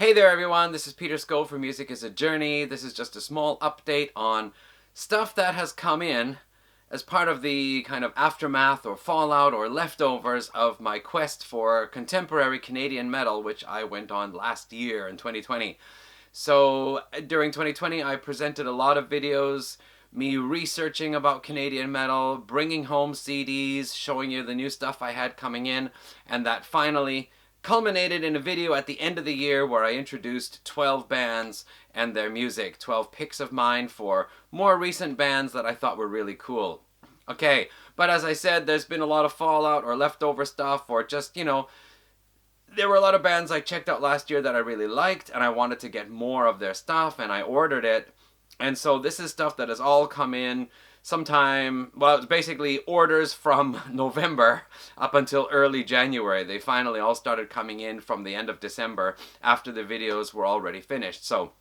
Hey there everyone, this is Peter Skov from Music is a Journey. This is just a small update on stuff that has come in as part of the kind of aftermath or fallout or leftovers of my quest for contemporary Canadian metal, which I went on last year in 2020. So during 2020 I presented a lot of videos, me researching about Canadian metal, bringing home CDs, showing you the new stuff I had coming in, and that finally culminated in a video at the end of the year where I introduced 12 bands and their music, 12 picks of mine for more recent bands that I thought were really cool. Okay, but as I said, there's been a lot of fallout or leftover stuff or just, there were a lot of bands I checked out last year that I really liked and I wanted to get more of their stuff and I ordered it. And so this is stuff that has all come in sometime, well, it's basically orders from November up until early January. They finally all started coming in from the end of December after the videos were already finished. So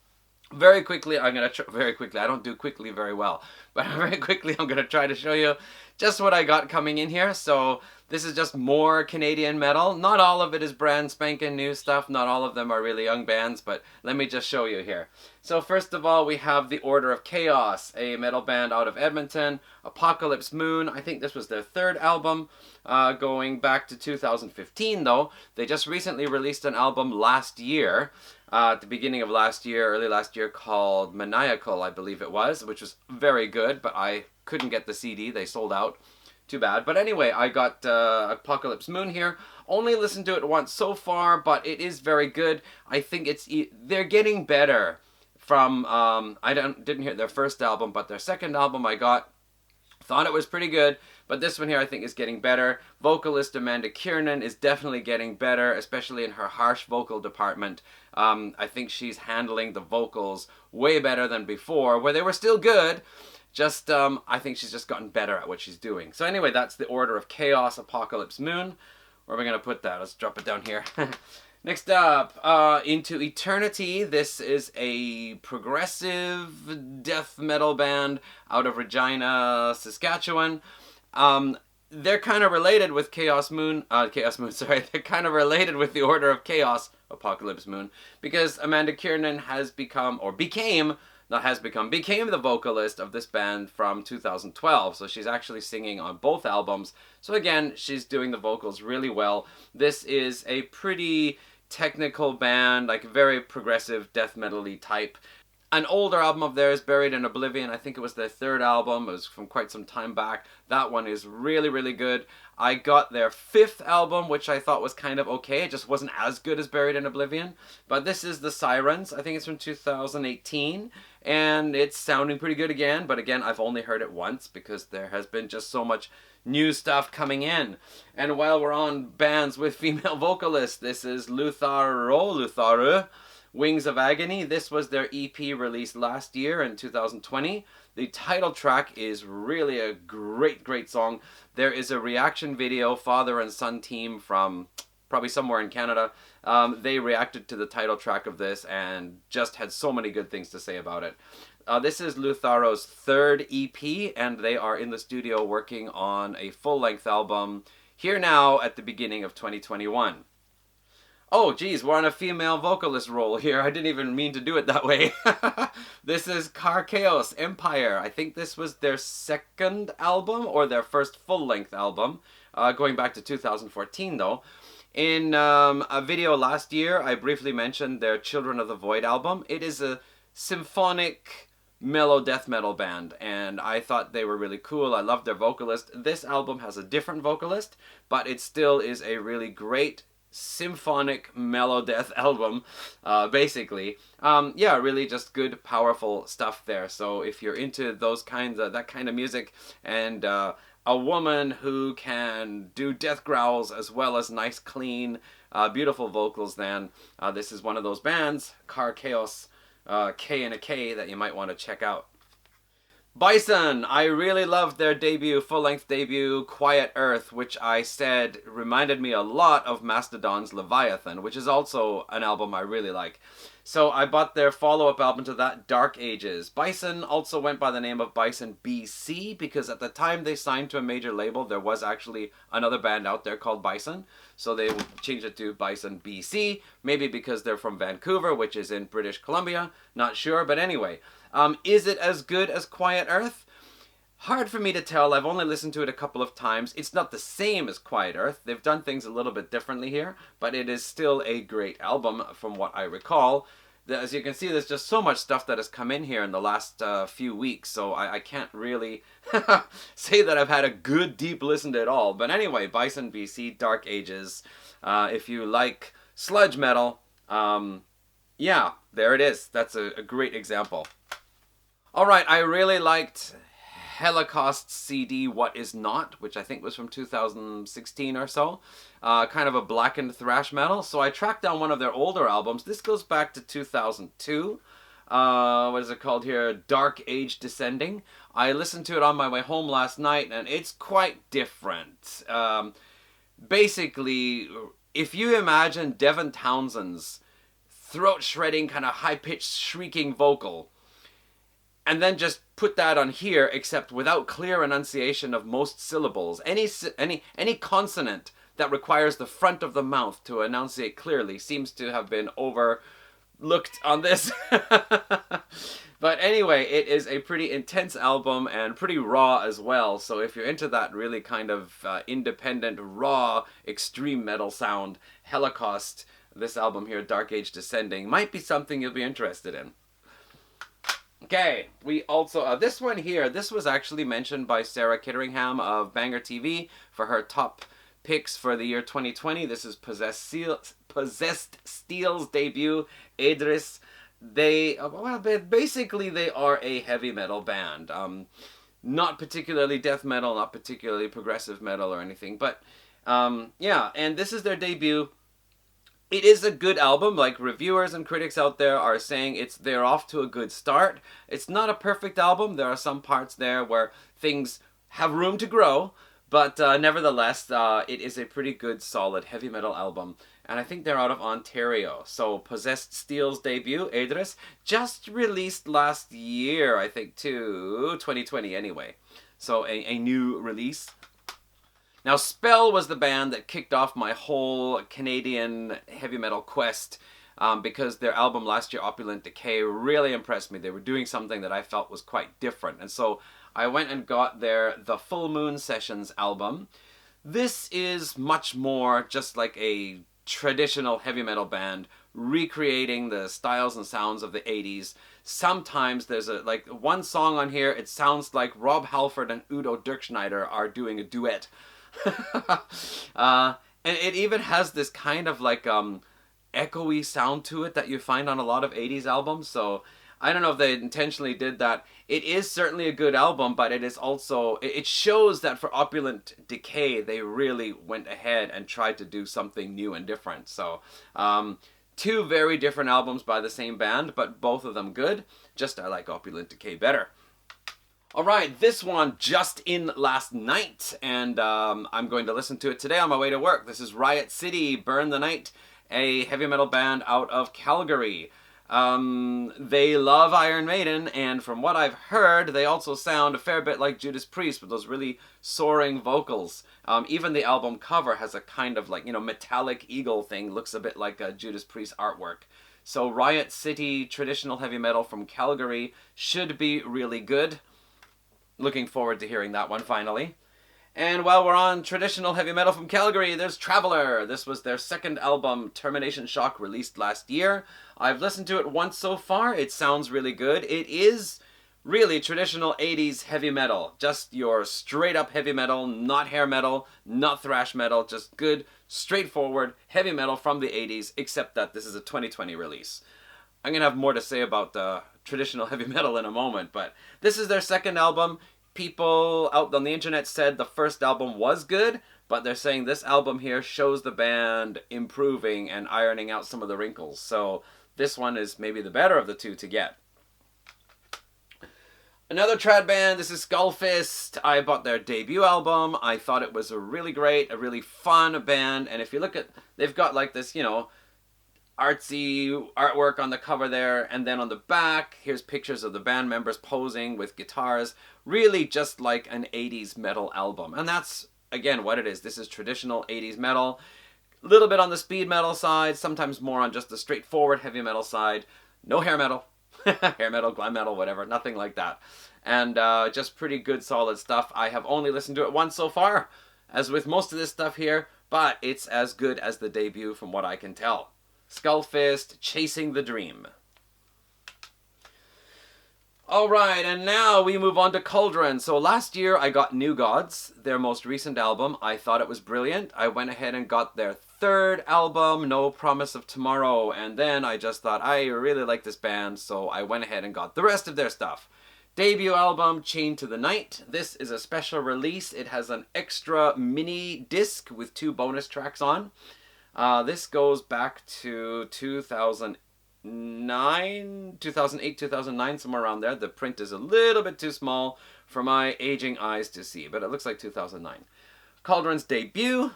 very quickly, I don't do quickly very well, but very quickly I'm going to try to show you just what I got coming in here. So this is just more Canadian metal. Not all of it is brand spanking new stuff. Not all of them are really young bands, but let me just show you here. So first of all, we have the Order of Chaos, a metal band out of Edmonton. Apocalypse Moon, I think this was their third album, going back to 2015 though. They just recently released an album last year, at the beginning of last year, early last year, called Maniacal, I believe it was, which was very good, but I couldn't get the CD. They sold out. Too bad. But anyway, I got Apocalypse Moon here. Only listened to it once so far, but it is very good. I think they're getting better from, didn't hear their first album, but their second album I got. Thought it was pretty good, but this one here I think is getting better. Vocalist Amanda Kiernan is definitely getting better, especially in her harsh vocal department. I think she's handling the vocals way better than before, where they were still good. I think she's just gotten better at what she's doing. So anyway, that's the Order of Chaos, Apocalypse Moon. Where are we going to put that? Let's drop it down here. Next up, Into Eternity. This is a progressive death metal band out of Regina, Saskatchewan. They're kind of related with They're kind of related with the Order of Chaos, Apocalypse Moon, because Amanda Kiernan became the vocalist of this band from 2012. So she's actually singing on both albums. So again, she's doing the vocals really well. This is a pretty technical band, like very progressive death metal-y type. An older album of theirs, Buried in Oblivion, I think it was their third album. It was from quite some time back. That one is really, really good. I got their fifth album, which I thought was kind of okay. It just wasn't as good as Buried in Oblivion. But this is The Sirens. I think it's from 2018. And it's sounding pretty good again. But again, I've only heard it once because there has been just so much new stuff coming in. And while we're on bands with female vocalists, this is Lutharo, Wings of Agony. This was their EP released last year in 2020. The title track is really a great, great song. There is a reaction video, father and son team from probably somewhere in Canada. They reacted to the title track of this and just had so many good things to say about it. This is Lutharo's third EP, and they are in the studio working on a full-length album here now at the beginning of 2021. Oh, geez, we're on a female vocalist role here. I didn't even mean to do it that way. This is Carchaos Empire. I think this was their second album or their first full-length album, going back to 2014, though. In a video last year, I briefly mentioned their Children of the Void album. It is a symphonic mellow death metal band, and I thought they were really cool. I loved their vocalist. This album has a different vocalist, but it still is a really great symphonic mellow death album, basically. Yeah, really just good, powerful stuff there. So if you're into that kind of music and a woman who can do death growls as well as nice, clean, beautiful vocals, then this is one of those bands, Carchaos, K and a K, that you might want to check out. Bison, I really loved their debut, full-length debut, Quiet Earth, which I said reminded me a lot of Mastodon's Leviathan, which is also an album I really like. So I bought their follow-up album to that, Dark Ages. Bison also went by the name of Bison BC because at the time they signed to a major label, there was actually another band out there called Bison. So they changed it to Bison BC, maybe because they're from Vancouver, which is in British Columbia. Not sure, but anyway. Is it as good as Quiet Earth? Hard for me to tell. I've only listened to it a couple of times. It's not the same as Quiet Earth. They've done things a little bit differently here, but it is still a great album from what I recall. As you can see, there's just so much stuff that has come in here in the last few weeks, so I can't really say that I've had a good deep listen to it all. But anyway, Bison BC, Dark Ages. If you like sludge metal, yeah, there it is. That's a great example. Alright, I really liked Holocaust CD What Is Not, which I think was from 2016 or so. Kind of a blackened thrash metal. So I tracked down one of their older albums. This goes back to 2002. What is it called here? Dark Age Descending. I listened to it on my way home last night, and it's quite different. Basically, if you imagine Devin Townsend's throat-shredding, kind of high-pitched, shrieking vocal, and then just put that on here, except without clear enunciation of most syllables. Any consonant that requires the front of the mouth to enunciate clearly seems to have been overlooked on this. But anyway, it is a pretty intense album and pretty raw as well. So if you're into that really kind of independent, raw, extreme metal sound, Holocaust, this album here, Dark Age Descending, might be something you'll be interested in. Okay, we also, this one here, this was actually mentioned by Sarah Kitteringham of Banger TV for her top picks for the year 2020. This is Possessed Steel's debut, Adris. Basically they are a heavy metal band. Not particularly death metal, not particularly progressive metal or anything, but yeah, and this is their debut. It is a good album. Like, reviewers and critics out there are saying they're off to a good start. It's not a perfect album. There are some parts there where things have room to grow, but nevertheless, it is a pretty good, solid heavy metal album. And I think they're out of Ontario. So Possessed Steel's debut, Adris, just released last year, I think, too. 2020 anyway. So a new release. Now, Spell was the band that kicked off my whole Canadian heavy metal quest because their album last year, Opulent Decay, really impressed me. They were doing something that I felt was quite different. And so I went and got their The Full Moon Sessions album. This is much more just like a traditional heavy metal band recreating the styles and sounds of the 80s. Sometimes there's like one song on here, it sounds like Rob Halford and Udo Dirkschneider are doing a duet. And it even has this kind of like echoey sound to it that you find on a lot of 80s albums. So I don't know if they intentionally did that. It is certainly a good album, but it is also, it shows that for Opulent Decay they really went ahead and tried to do something new and different. So two very different albums by the same band, but both of them good. Just I like Opulent Decay better. Alright, this one just in last night, and I'm going to listen to it today on my way to work. This is Riot City, Burn the Night, a heavy metal band out of Calgary. They love Iron Maiden, and from what I've heard, they also sound a fair bit like Judas Priest with those really soaring vocals. Even the album cover has a kind of like, metallic eagle thing, looks a bit like a Judas Priest artwork. So Riot City, traditional heavy metal from Calgary, should be really good. Looking forward to hearing that one finally. And while we're on traditional heavy metal from Calgary, there's Traveller. This was their second album, Termination Shock, released last year. I've listened to it once so far. It sounds really good. It is really traditional 80s heavy metal. Just your straight up heavy metal, not hair metal, not thrash metal. Just good, straightforward heavy metal from the 80s, except that this is a 2020 release. I'm going to have more to say about traditional heavy metal in a moment, but this is their second album. People out on the internet said the first album was good, but they're saying this album here shows the band improving and ironing out some of the wrinkles. So this one is maybe the better of the two to get. Another trad band, this is Skullfist. I bought their debut album. I thought it was a really great, a really fun band. And if you look at, they've got like this, you know, artsy artwork on the cover there. And then on the back, here's pictures of the band members posing with guitars. Really just like an 80s metal album. And that's, again, what it is. This is traditional 80s metal. A little bit on the speed metal side, sometimes more on just the straightforward heavy metal side. No hair metal. Hair metal, glam metal, whatever, nothing like that. And just pretty good, solid stuff. I have only listened to it once so far, as with most of this stuff here, but it's as good as the debut from what I can tell. Skullfist, Chasing the Dream. Alright, and now we move on to Cauldron. So last year I got New Gods, their most recent album. I thought it was brilliant. I went ahead and got their third album, No Promise of Tomorrow, and then I just thought I really like this band, so I went ahead and got the rest of their stuff. Debut album, Chained to the Night. This is a special release. It has an extra mini disc with 2 bonus tracks on. This goes back to 2008, 2009, somewhere around there. The print is a little bit too small for my aging eyes to see, but it looks like 2009. Cauldron's debut,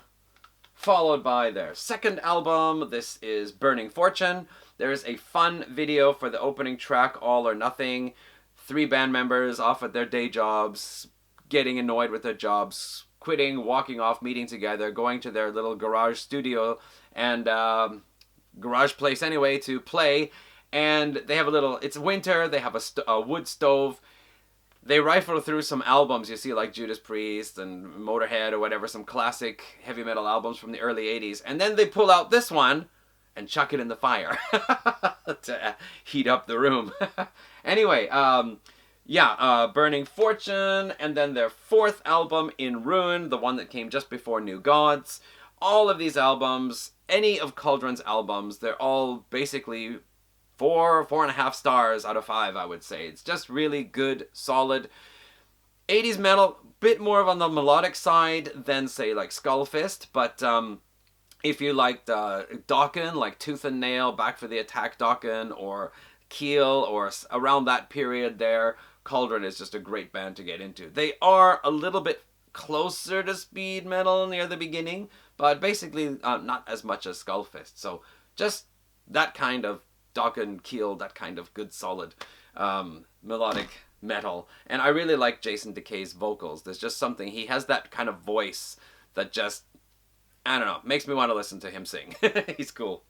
followed by their second album. This is Burning Fortune. There's a fun video for the opening track, All or Nothing. 3 band members off at their day jobs, getting annoyed with their jobs, quitting, walking off, meeting together, going to their little garage studio and garage place anyway to play. And they have a little, it's winter, they have a wood stove. They rifle through some albums you see, like Judas Priest and Motorhead or whatever, some classic heavy metal albums from the early 80s. And then they pull out this one and chuck it in the fire to heat up the room. Anyway, Burning Fortune, and then their 4th album, In Ruin, the one that came just before New Gods. All of these albums, any of Cauldron's albums, they're all basically 4.5 stars out of 5, I would say. It's just really good, solid 80s metal, bit more on the melodic side than, say, like Skullfist, but if you liked Dokken, like Tooth and Nail, Back for the Attack Dokken, or Keel, or around that period there, Cauldron is just a great band to get into. They are a little bit closer to speed metal near the beginning, but basically not as much as Skullfist. So just that kind of Dokken, Keel, that kind of good, solid melodic metal. And I really like Jason Decay's vocals. There's just something, he has that kind of voice that just, I don't know, makes me want to listen to him sing. He's cool.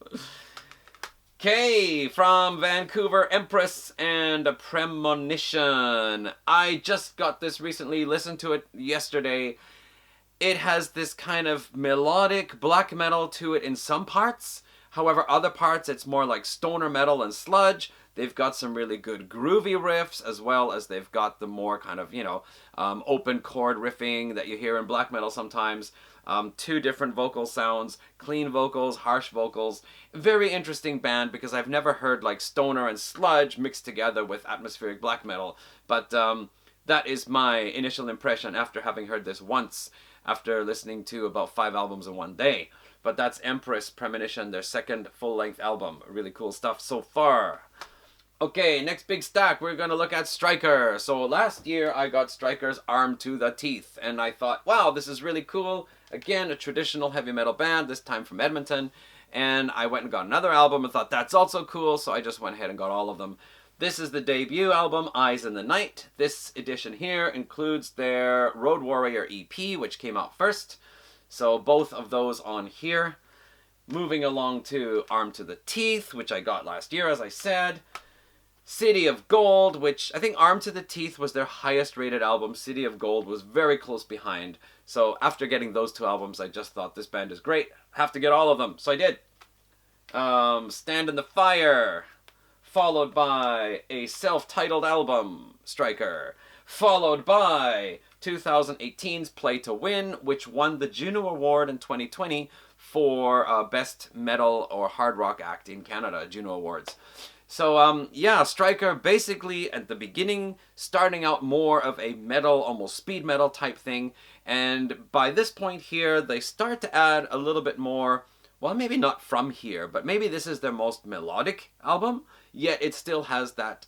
Okay, from Vancouver, Empress and Premonition. I just got this recently, listened to it yesterday. It has this kind of melodic black metal to it in some parts. However, other parts it's more like stoner metal and sludge. They've got some really good groovy riffs, as well as they've got the more kind of, open chord riffing that you hear in black metal sometimes. 2 different vocal sounds, clean vocals, harsh vocals. Very interesting band, because I've never heard like stoner and sludge mixed together with atmospheric black metal. But that is my initial impression after having heard this once, after listening to about 5 albums in one day. But that's Empress Premonition, their 2nd full-length album. Really cool stuff so far. Okay, next big stack, we're going to look at Striker. So last year I got Striker's Armed to the Teeth, and I thought, wow, this is really cool. Again, a traditional heavy metal band, this time from Edmonton. And I went and got another album and thought, that's also cool, so I just went ahead and got all of them. This is the debut album, Eyes in the Night. This edition here includes their Road Warrior EP, which came out first. So both of those on here. Moving along to Armed to the Teeth, which I got last year, as I said. City of Gold, which I think Armed to the Teeth was their highest rated album. City of Gold was very close behind. So after getting those 2 albums, I just thought this band is great. Have to get all of them. So I did. Stand in the Fire, followed by a self-titled album, Striker, followed by 2018's Play to Win, which won the Juno Award in 2020 for Best Metal or Hard Rock Act in Canada, Juno Awards. So, Striker basically at the beginning starting out more of a metal, almost speed metal type thing. And by this point here, they start to add a little bit more, well, maybe not from here, but maybe this is their most melodic album, yet it still has that,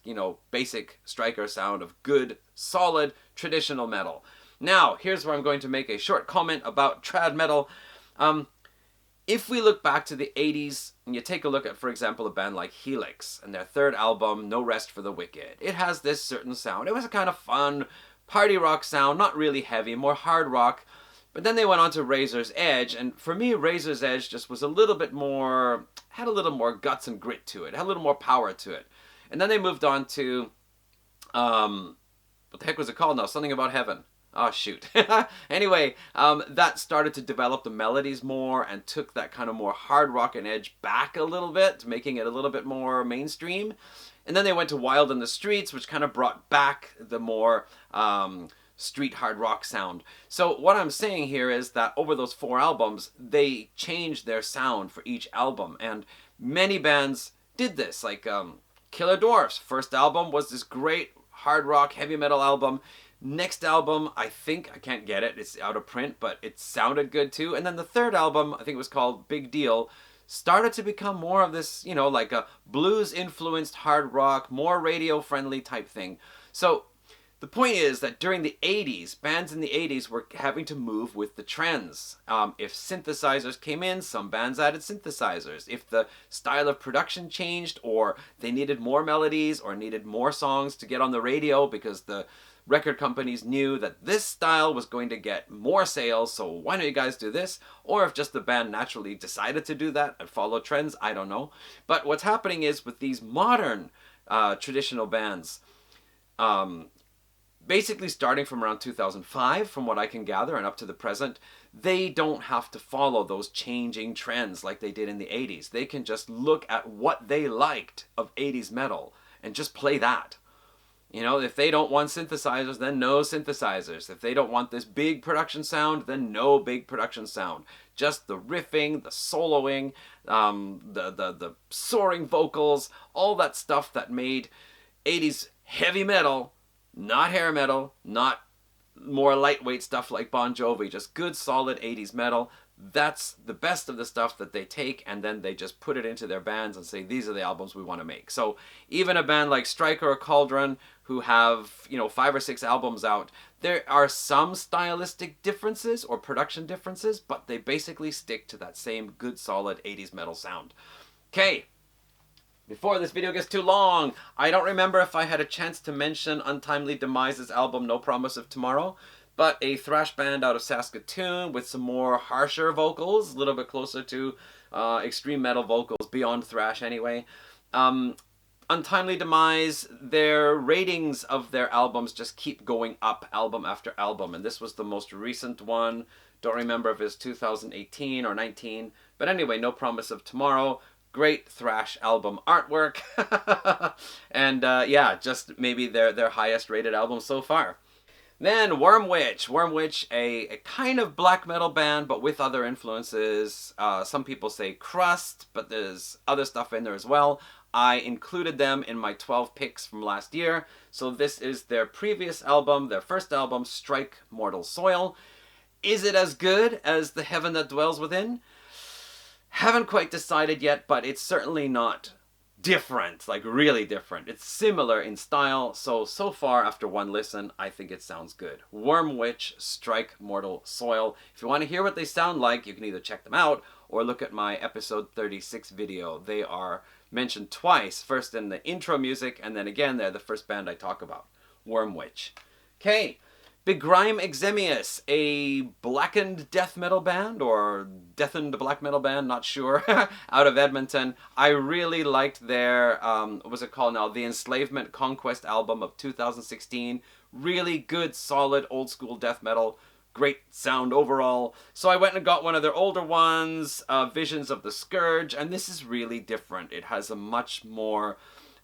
basic Striker sound of good, solid, traditional metal. Now, here's where I'm going to make a short comment about trad metal. If we look back to the 80s, and you take a look at, for example, a band like Helix, and their third album, No Rest for the Wicked, it has this certain sound. It was a kind of fun, party rock sound, not really heavy, more hard rock. But then they went on to Razor's Edge, and for me, Razor's Edge just was a little bit more, had a little more guts and grit to it, had a little more power to it. And then they moved on to, what the heck was it called now? Something About Heaven. Oh, shoot. Anyway, that started to develop the melodies more and took that kind of more hard rock and edge back a little bit, making it a little bit more mainstream. And then they went to Wild in the Streets, which kind of brought back the more street hard rock sound. So what I'm saying here is that over those 4 albums, they changed their sound for each album. And many bands did this, like Killer Dwarfs' first album was this great hard rock, heavy metal album. Next album, I can't get it, it's out of print, but it sounded good too. And then the third album, I think it was called Big Deal, started to become more of this, like a blues-influenced hard rock, more radio-friendly type thing. So the point is that during the 80s, bands in the 80s were having to move with the trends. If synthesizers came in, some bands added synthesizers. If the style of production changed, or they needed more melodies, or needed more songs to get on the radio because the record companies knew that this style was going to get more sales, so why don't you guys do this? Or if just the band naturally decided to do that and follow trends, I don't know. But what's happening is with these modern traditional bands, basically starting from around 2005, from what I can gather, and up to the present, they don't have to follow those changing trends like they did in the 80s. They can just look at what they liked of 80s metal and just play that. If they don't want synthesizers, then no synthesizers. If they don't want this big production sound, then no big production sound. Just the riffing, the soloing, the soaring vocals, all that stuff that made 80s heavy metal, not hair metal, not more lightweight stuff like Bon Jovi, just good solid 80s metal. That's the best of the stuff that they take, and then they just put it into their bands and say, these are the albums we want to make. So even a band like Striker or Cauldron, who have 5 or 6 albums out, there are some stylistic differences or production differences, but they basically stick to that same good solid 80s metal sound. Okay, before this video gets too long, I don't remember if I had a chance to mention Untimely Demise's album No Promise of Tomorrow, but a thrash band out of Saskatoon with some more harsher vocals, a little bit closer to extreme metal vocals, beyond thrash anyway. Untimely Demise, their ratings of their albums just keep going up album after album, and this was the most recent one. Don't remember if it's 2018 or 19, but anyway, No Promise of Tomorrow. Great thrash album artwork, and just maybe their highest rated album so far. Then Wormwitch, a kind of black metal band, but with other influences. Some people say crust, but there's other stuff in there as well. I included them in my 12 picks from last year. So this is their previous album, their first album, Strike Mortal Soil. Is it as good as The Heaven That Dwells Within? Haven't quite decided yet, but it's certainly not different, like really different. It's similar in style, so far after one listen, I think it sounds good. Wormwitch, Strike Mortal Soil. If you want to hear what they sound like, you can either check them out or look at my episode 36 video. They are mentioned twice, first in the intro music, and then again, they're the first band I talk about. Wormwitch. Okay. Begrime Exemius, a blackened death metal band, or deathened black metal band, not sure, out of Edmonton. I really liked their, what was it called now? The Enslavement Conquest album of 2016. Really good, solid, old school death metal. Great sound overall. So I went and got one of their older ones, Visions of the Scourge, and this is really different. It has a much more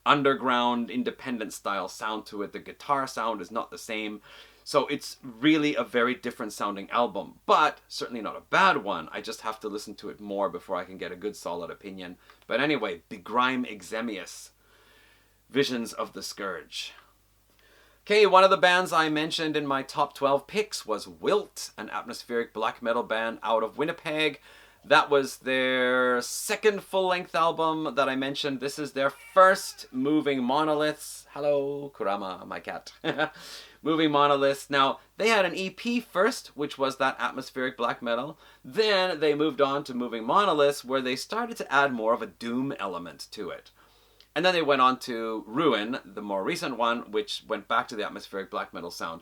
underground, independent style sound to it. The guitar sound is not the same. So it's really a very different sounding album, but certainly not a bad one. I just have to listen to it more before I can get a good solid opinion. But anyway, Begrime Exemius, Visions of the Scourge. Okay, one of the bands I mentioned in my top 12 picks was Wilt, an atmospheric black metal band out of Winnipeg. That was their second full-length album that I mentioned. This is their first Moving Monoliths. Hello, Kurama, my cat. Moving Monoliths. Now, they had an EP first, which was that atmospheric black metal. Then they moved on to Moving Monoliths, where they started to add more of a doom element to it. And then they went on to Ruin, the more recent one, which went back to the atmospheric black metal sound.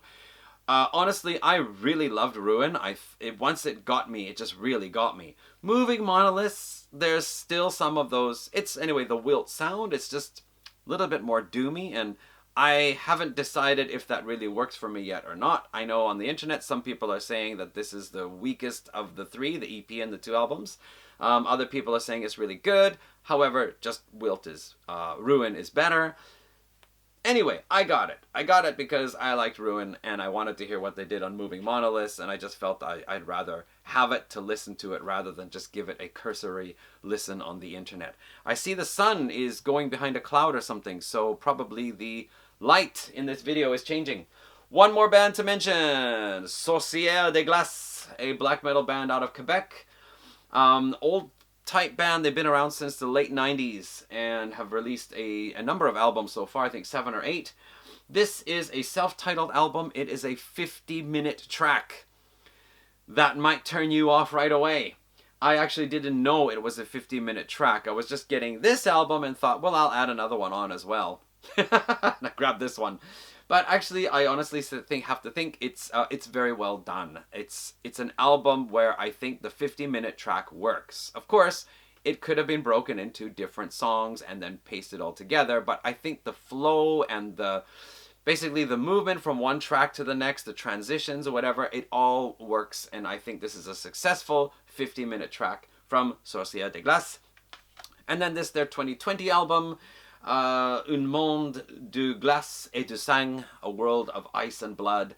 Honestly, I really loved Ruin. Once it got me, it just really got me. Moving Monoliths, there's still some of those. It's, anyway, the Wilt sound. It's just a little bit more doomy, and I haven't decided if that really works for me yet or not. I know on the internet some people are saying that this is the weakest of the three, the EP and the two albums. Other people are saying it's really good. However, just Ruin is better. Anyway, I got it. I got it because I liked Ruin and I wanted to hear what they did on Moving Monoliths, and I just felt I'd rather have it to listen to it rather than just give it a cursory listen on the internet. I see the sun is going behind a cloud or something, so probably the light in this video is changing. One more band to mention, Sorcière de Glace, a black metal band out of Quebec. Old type band. They've been around since the late 90s and have released a number of albums so far, I think 7 or 8. This is a self-titled album. It is a 50-minute track. That might turn you off right away. I actually didn't know it was a 50-minute track. I was just getting this album and thought, well, I'll add another one on as well. And I grabbed this one. But actually, I honestly have to think it's very well done. It's an album where I think the 50-minute track works. Of course, it could have been broken into different songs and then pasted all together, but I think the flow and basically the movement from one track to the next, the transitions or whatever, it all works, and I think this is a successful 50-minute track from Sorcière de Glace. And then their 2020 album, Un Monde de Glace et de Sang, A World of Ice and Blood,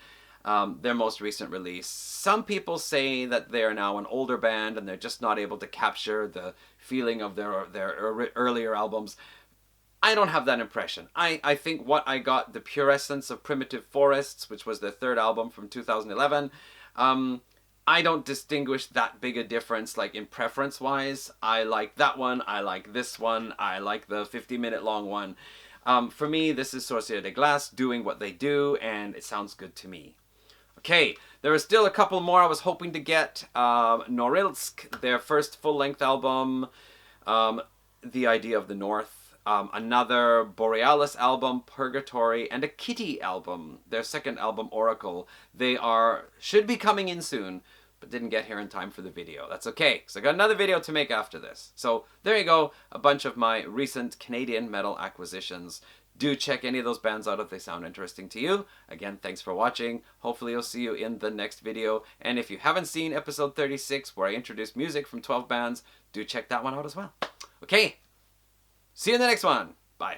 their most recent release. Some people say that they are now an older band and they're just not able to capture the feeling of their earlier albums. I don't have that impression. I think what I got, the pure essence of Primitive Forests, which was their third album from 2011, I don't distinguish that big a difference, like in preference-wise. I like that one, I like this one, I like the 50-minute long one. For me, this is Sorcière de Glace doing what they do, and it sounds good to me. Okay, there are still a couple more I was hoping to get. Norilsk, their first full-length album, The Idea of the North. Another Borealis album, Purgatory, and a Kitty album, their second album, Oracle. They should be coming in soon, but didn't get here in time for the video. That's okay, because I got another video to make after this. So there you go, a bunch of my recent Canadian metal acquisitions. Do check any of those bands out if they sound interesting to you. Again, thanks for watching. Hopefully I'll see you in the next video. And if you haven't seen episode 36, where I introduced music from 12 bands, do check that one out as well. Okay. See you in the next one. Bye.